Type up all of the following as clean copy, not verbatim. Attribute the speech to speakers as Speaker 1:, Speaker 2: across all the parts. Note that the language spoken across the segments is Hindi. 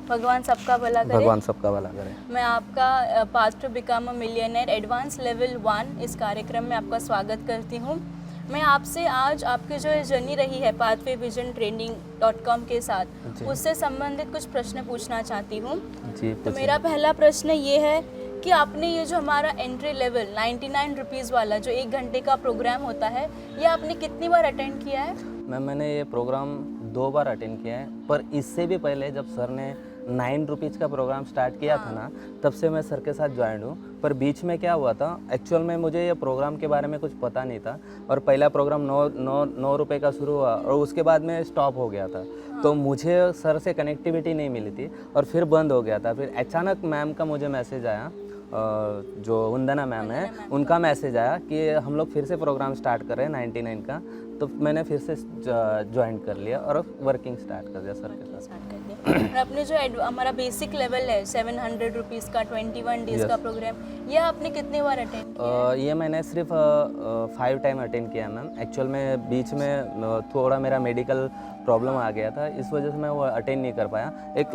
Speaker 1: भगवान सबका भला करे।
Speaker 2: भगवान सबका भला करे।
Speaker 1: मैं आपका path to become a millionaire advance level 1 इस कार्यक्रम में आपका स्वागत करती हूँ। मैं आपसे आज आपकी जो जर्नी रही है pathwayvisiontraining.com के साथ, उससे संबंधित कुछ प्रश्न पूछना चाहती हूँ।
Speaker 2: जी,
Speaker 1: तो मेरा पहला प्रश्न ये है कि आपने ये जो हमारा एंट्री लेवल 99 रुपीज़ वाला जो 1 घंटे का प्रोग्राम होता है, ये आपने कितनी बार अटेंड किया है?
Speaker 2: मैम मैंने ये प्रोग्राम 2 बार अटेंड किया है, पर इससे भी पहले जब सर ने 9 रुपीज़ का प्रोग्राम स्टार्ट किया था ना, तब से मैं सर के साथ ज्वाइन हूँ। पर बीच में क्या हुआ था, एक्चुअल में मुझे ये प्रोग्राम के बारे में कुछ पता नहीं था और पहला प्रोग्राम 9 रुपये का शुरू हुआ और उसके बाद में स्टॉप हो गया था। तो मुझे सर से कनेक्टिविटी नहीं मिली थी और फिर बंद हो गया था। फिर अचानक मैम का मुझे मैसेज आया, जो वंदना मैम है उनका मैसेज आया कि हम लोग फिर से प्रोग्राम स्टार्ट कर रहे हैं 99 का। तो मैंने फिर से ज्वाइन कर लिया और वर्किंग स्टार्ट कर दिया सर के साथ।
Speaker 1: और अपने जो हमारा बेसिक लेवल है 700 रुपीज़ का 21 डेज़ का प्रोग्राम, ये आपने कितने बार अटेंड किया?
Speaker 2: ये मैंने सिर्फ 5 टाइम अटेंड किया मैम। एक्चुअल में बीच में थोड़ा मेरा मेडिकल प्रॉब्लम आ गया था, इस वजह से मैं वो अटेंड नहीं कर पाया। एक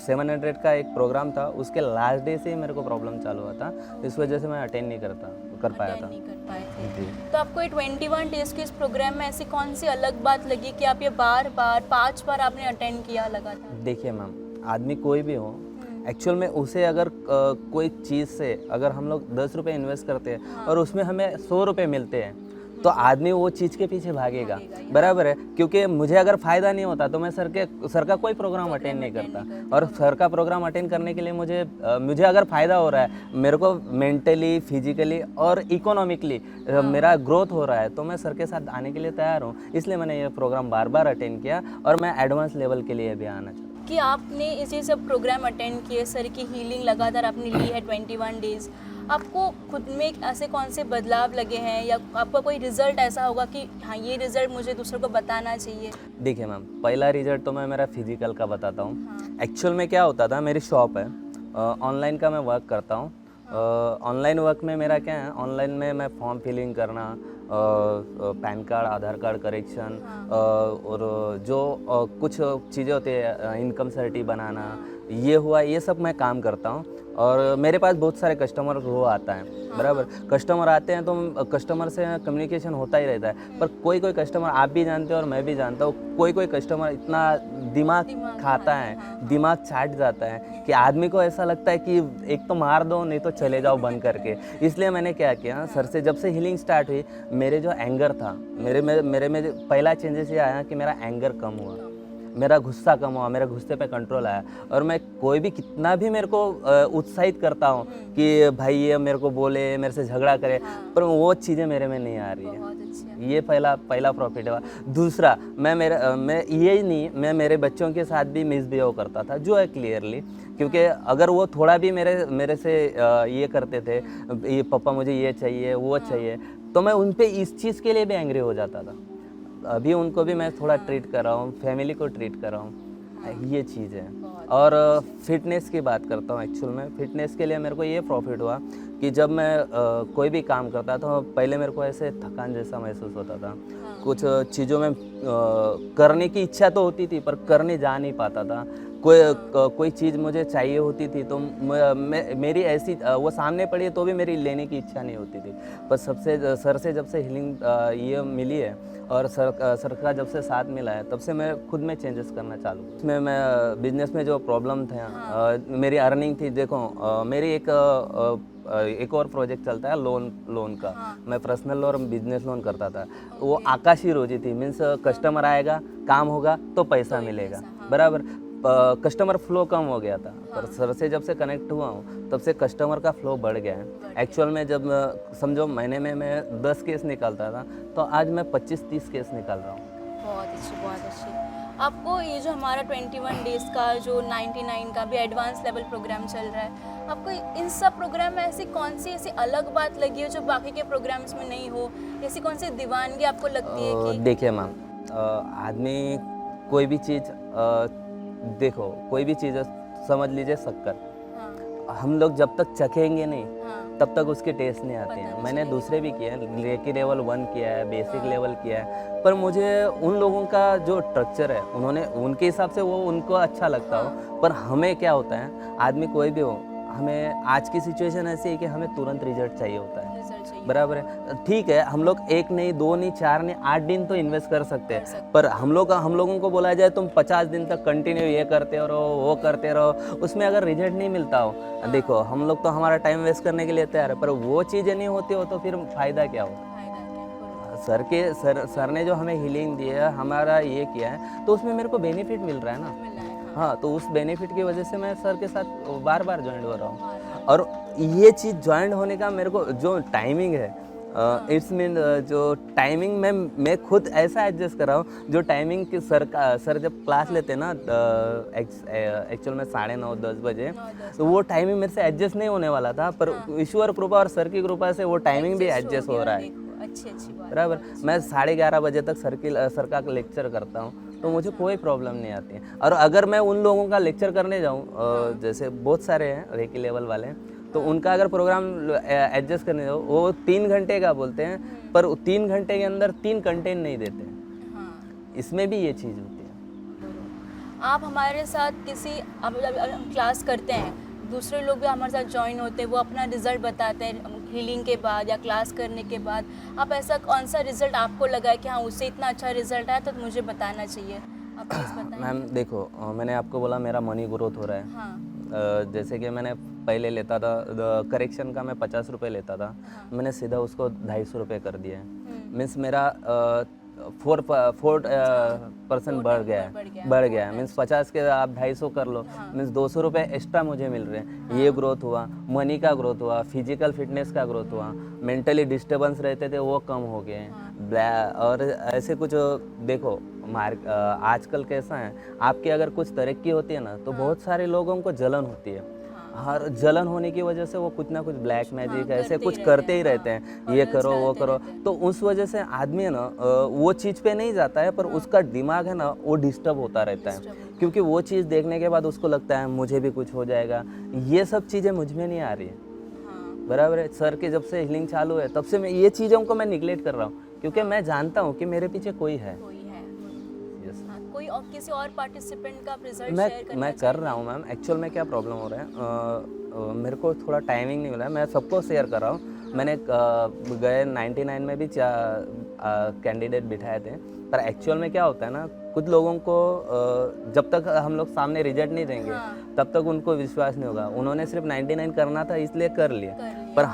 Speaker 2: 700 का एक प्रोग्राम था, उसके लास्ट डे से ही मेरे को प्रॉब्लम चालू हुआ था, इस वजह से मैं अटेंड नहीं कर पाया था।
Speaker 1: नहीं कर पाए थे। तो आपको ये 21 डेज़ के इस प्रोग्राम में ऐसी कौन सी अलग बात लगी कि आप ये बार बार 5 बार आपने अटेंड किया लगातार?
Speaker 2: देखिए मैम, आदमी कोई भी हो, एक्चुअल में उसे अगर कोई चीज़ से अगर हम लोग 10 रुपये इन्वेस्ट करते हैं और उसमें हमें 100 रुपये मिलते हैं, तो आदमी वो चीज़ के पीछे भागेगा, बराबर है। क्योंकि मुझे अगर फ़ायदा नहीं होता तो मैं सर का कोई प्रोग्राम अटेंड नहीं करता। और सर का प्रोग्राम अटेंड करने के लिए मुझे अगर फ़ायदा हो रहा है, मेरे को मेंटली, फिजिकली और इकोनॉमिकली मेरा ग्रोथ हो रहा है, तो मैं सर के साथ आने के लिए तैयार हूँ। इसलिए मैंने ये प्रोग्राम बार बार अटेंड किया और मैं एडवांस लेवल के लिए भी आना चाहता हूँ।
Speaker 1: कि आपने इसे सब प्रोग्राम अटेंड किए, सर की हीलिंग लगातार आपने ली है 21 डेज़, आपको खुद में ऐसे कौन से बदलाव लगे हैं या आपका कोई रिजल्ट ऐसा होगा कि हाँ ये रिजल्ट मुझे दूसरों को बताना चाहिए?
Speaker 2: देखिए मैम, पहला रिजल्ट तो मैं मेरा फिजिकल का बताता हूँ। एक्चुअल में क्या होता था, मेरी शॉप है, ऑनलाइन का मैं वर्क करता हूँ। ऑनलाइन वर्क में मेरा क्या है, ऑनलाइन में मैं फॉर्म फिलिंग करना, पैन कार्ड, आधार कार्ड करेक्शन और जो कुछ चीज़ें होती है, इनकम सर्टिफिकेट बनाना, ये हुआ, ये सब मैं काम करता हूँ। और मेरे पास बहुत सारे कस्टमर वो आता है, बराबर। कस्टमर आते हैं तो कस्टमर से कम्युनिकेशन होता ही रहता है। पर कोई कोई कस्टमर, आप भी जानते हो और मैं भी जानता हूँ, कोई कोई कस्टमर इतना दिमाग खाता है, दिमाग चाट जाता है कि आदमी को ऐसा लगता है कि एक तो मार दो, नहीं तो चले जाओ बंद करके। इसलिए मैंने क्या किया, सर से जब से हीलिंग स्टार्ट हुई, मेरे जो एंगर था, मेरे में पहला चेंजेस ये आया कि मेरा एंगर कम हुआ, मेरा गुस्सा कम हुआ, मेरे गुस्से पे कंट्रोल आया। और मैं कोई भी कितना भी मेरे को उत्साहित करता हूँ कि भाई ये मेरे को बोले, मेरे से झगड़ा करे, पर वो चीज़ें मेरे में नहीं आ रही है। ये पहला प्रॉफिट हुआ। दूसरा, मैं ये ही नहीं, मैं मेरे बच्चों के साथ भी मिसबिहेव करता था, जो है क्लियरली, क्योंकि अगर वो थोड़ा भी मेरे से ये करते थे, ये पापा मुझे ये चाहिए, वो चाहिए, तो मैं उन पर इस चीज़ के लिए भी एंग्री हो जाता था। अभी उनको भी मैं थोड़ा ट्रीट कर रहा हूँ, फैमिली को ट्रीट कर रहा हूँ, ये चीज़ है। और फिटनेस की बात करता हूँ। एक्चुअल में फिटनेस के लिए मेरे को ये प्रॉफिट हुआ कि जब मैं कोई भी काम करता था, पहले मेरे को ऐसे थकान जैसा महसूस होता था। कुछ चीज़ों में करने की इच्छा तो होती थी, पर करने जा नहीं पाता था। कोई चीज़ मुझे चाहिए होती थी तो मेरी ऐसी वो सामने पड़ी है तो भी मेरी लेने की इच्छा नहीं होती थी। पर सर से जब से हीलिंग ये मिली है और सर का जब से साथ मिला है, तब से मैं खुद में चेंजेस करना चालू। इसमें मैं बिजनेस में जो प्रॉब्लम था, मेरी अर्निंग थी, देखो मेरी एक और प्रोजेक्ट चलता है लोन का। मैं पर्सनल और बिजनेस लोन करता था। वो आकाशी रोजी थी, मीन्स कस्टमर आएगा, काम होगा तो पैसा मिलेगा, बराबर। कस्टमर फ्लो कम हो गया था, पर सर से जब से कनेक्ट हुआ हूँ तब से कस्टमर का फ्लो बढ़ गया है। एक्चुअल में जब समझो महीने में मैं 10 केस निकालता था, तो आज मैं 25-30 केस निकाल रहा हूँ।
Speaker 1: बहुत अच्छी, बहुत अच्छी। आपको ये जो हमारा 21 डेज़ का जो 99 का भी एडवांस लेवल प्रोग्राम चल रहा है, आपको इन सब प्रोग्राम में ऐसी कौन सी ऐसी अलग बात लगी है जो बाकी के प्रोग्राम्स में नहीं हो? ऐसी कौन सी दीवानगी आपको लगती है कि?
Speaker 2: देखिए मैम, आदमी कोई भी चीज़, देखो कोई भी चीज़ समझ लीजिए शक्कर, हम लोग जब तक चखेंगे नहीं तब तक उसकी टेस्ट नहीं आती है। मैंने दूसरे भी किए हैं, रेकी लेवल 1 किया है, बेसिक लेवल किया है, पर मुझे उन लोगों का जो स्ट्रक्चर है उन्होंने उनके हिसाब से वो उनको अच्छा लगता हो, पर हमें क्या होता है, आदमी कोई भी हो, हमें आज की सिचुएशन ऐसी है कि हमें तुरंत रिजल्ट चाहिए होता है।
Speaker 1: रिजल्ट चाहिए।
Speaker 2: बराबर है, ठीक है, हम लोग 1 नहीं 2 नहीं 4 नहीं 8 दिन तो इन्वेस्ट कर सकते हैं, पर हम लोगों को बोला जाए तुम 50 दिन तक कंटिन्यू ये करते रहो वो करते रहो, उसमें अगर रिजल्ट नहीं मिलता हो, देखो हम लोग तो हमारा टाइम वेस्ट करने के लिए तैयार है, पर वो चीज़ें नहीं होती हो तो फिर फ़ायदा क्या हो। सर ने जो हमें हीलिंग दी है, हमारा ये किया है, तो उसमें मेरे को बेनिफिट मिल रहा है ना। हाँ, तो उस बेनिफिट की वजह से मैं सर के साथ बार बार ज्वाइन हो रहा हूँ। और ये चीज़ ज्वाइन होने का मेरे को जो टाइमिंग है, इट्स मीन जो टाइमिंग में मैं खुद ऐसा एडजस्ट कर रहा हूँ, जो टाइमिंग की सर जब क्लास लेते हैं ना एक्चुअल में 9:30 10 बजे, तो वो टाइमिंग मेरे से एडजस्ट नहीं होने वाला था, पर ईश्वर कृपा और सर की कृपा से वो टाइमिंग भी एडजस्ट हो रहा है।
Speaker 1: अच्छी बात।
Speaker 2: बराबर, मैं 11:30 बजे तक सर का लेक्चर करता हूँ, तो मुझे कोई प्रॉब्लम नहीं आती है। और अगर मैं उन लोगों का लेक्चर करने जाऊँ, जैसे बहुत सारे हैं रेकी लेवल वाले, तो उनका अगर प्रोग्राम एडजस्ट करने जाओ, वो 3 घंटे का बोलते हैं, पर 3 घंटे के अंदर 3 कंटेंट नहीं देते हैं। इसमें भी ये चीज़ होती है।
Speaker 1: आप हमारे साथ किसी अब हम क्लास करते हैं, दूसरे लोग भी हमारे साथ ज्वाइन होते हैं, वो अपना रिजल्ट बताते हैं हीलिंग के बाद या क्लास करने के बाद, आप ऐसा कौन सा रिजल्ट आपको लगा है कि हाँ उससे इतना अच्छा रिजल्ट आया तो मुझे बताना चाहिए, आप प्लीज़ बताएं।
Speaker 2: मैम देखो, मैंने आपको बोला मेरा मनी ग्रोथ हो रहा है।
Speaker 1: हाँ।
Speaker 2: जैसे कि मैंने पहले लेता था करेक्शन का, मैं 50 रुपये लेता था, मैंने सीधा उसको 250 रुपये कर दिया है। मीन्स मेरा 4% बढ़ गया है। मीन्स 50 के आप 250 कर लो, मीन्स 200 रुपये एक्स्ट्रा मुझे मिल रहे हैं। ये ग्रोथ हुआ, मनी का ग्रोथ हुआ, फिजिकल फिटनेस का ग्रोथ हुआ, मेंटली डिस्टर्बेंस रहते थे वो कम हो गए हैं। और ऐसे कुछ देखो आजकल कैसा है, आपकी अगर कुछ तरक्की होती है ना, तो बहुत सारे लोगों को जलन होती है। हर जलन होने की वजह से वो कुछ ना कुछ ब्लैक मैजिक ऐसे कुछ करते ही रहते हैं, ये करो वो करो, तो उस वजह से आदमी है ना वो चीज़ पे नहीं जाता है, पर उसका दिमाग है ना वो डिस्टर्ब होता रहता है, क्योंकि वो चीज़ देखने के बाद उसको लगता है मुझे भी कुछ हो जाएगा। ये सब चीज़ें मुझ में नहीं आ रही है। बराबर है, सर के जब से हीलिंग चालू है तब से मैं ये चीज़ों को मैं निगलेक्ट कर रहा हूँ, क्योंकि मैं जानता हूँ कि मेरे पीछे कोई है।
Speaker 1: कोई और किसी और पार्टिसिपेंट का रिजल्ट शेयर करना
Speaker 2: मैं कर रहा हूँ मैम। एक्चुअल में क्या प्रॉब्लम हो रहा है, मेरे को थोड़ा टाइमिंग नहीं मिला है, मैं सबको शेयर कर रहा हूँ। मैंने गए 99 में भी कैंडिडेट बिठाए थे, पर एक्चुअल में क्या होता है ना, कुछ लोगों को जब तक हम लोग सामने रिजल्ट नहीं देंगे तब तक उनको विश्वास नहीं होगा। उन्होंने सिर्फ 99 करना था इसलिए कर लिया, पर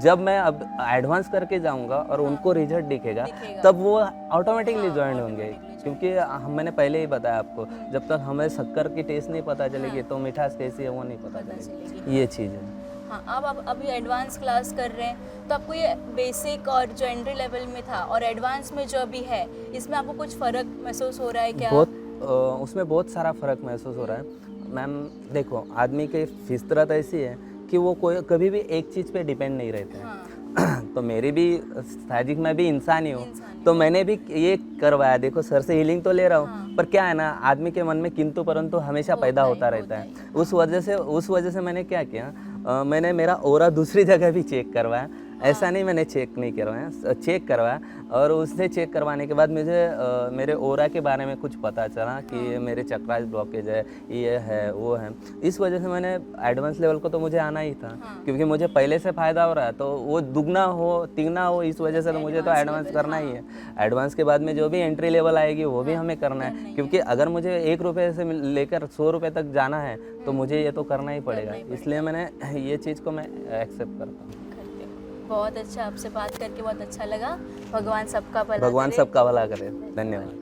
Speaker 2: जब मैं अब एडवांस करके जाऊंगा और उनको रिजल्ट दिखेगा तब वो ऑटोमेटिकली ज्वाइन होंगे, क्योंकि मैंने पहले ही बताया आपको, जब तक हमें शक्कर की टेस्ट नहीं पता चलेगी तो मिठास कैसी है वो नहीं पता चलेगी। ये चीज़ है।
Speaker 1: हाँ, आप अभी एडवांस क्लास कर रहे हैं, तो आपको ये बेसिक और जो एंट्री लेवल में था और एडवांस में जो अभी है, इसमें आपको कुछ फ़र्क महसूस हो रहा है क्या?
Speaker 2: उसमें बहुत सारा फ़र्क महसूस हो रहा है मैम। देखो, आदमी की फितरत ऐसी है कि वो कभी भी एक चीज़ पे डिपेंड नहीं रहते हैं। तो मेरी भी साजिक मैं भी इंसान ही हूँ, तो मैंने भी ये करवाया। देखो, सर से हीलिंग तो ले रहा हूँ, पर क्या है ना, आदमी के मन में किंतु परंतु हमेशा पैदा होता रहता है। उस वजह से मैंने क्या किया, मैंने मेरा ओरा दूसरी जगह भी चेक करवाया। ऐसा नहीं मैंने चेक नहीं करवाया, चेक करवाया, और उससे चेक करवाने के बाद मुझे मेरे ओरा के बारे में कुछ पता चला कि मेरे चक्रास ब्लॉकेज है, ये है वो है। इस वजह से मैंने एडवांस लेवल को तो मुझे आना ही था, क्योंकि मुझे पहले से फ़ायदा हो रहा है, तो वो दुगना हो तिगना हो, इस वजह से तो मुझे तो एडवांस करना ही है। एडवांस के बाद में जो भी एंट्री लेवल आएगी वो भी हमें करना है, क्योंकि अगर मुझे 1 रुपये से लेकर 100 रुपये तक जाना है तो मुझे ये तो करना ही पड़ेगा। इसलिए मैंने ये चीज़ को मैं एक्सेप्ट करता हूँ।
Speaker 1: बहुत अच्छा, आपसे बात करके बहुत अच्छा लगा। भगवान सबका भला करे।
Speaker 2: भगवान सबका भला करे। धन्यवाद।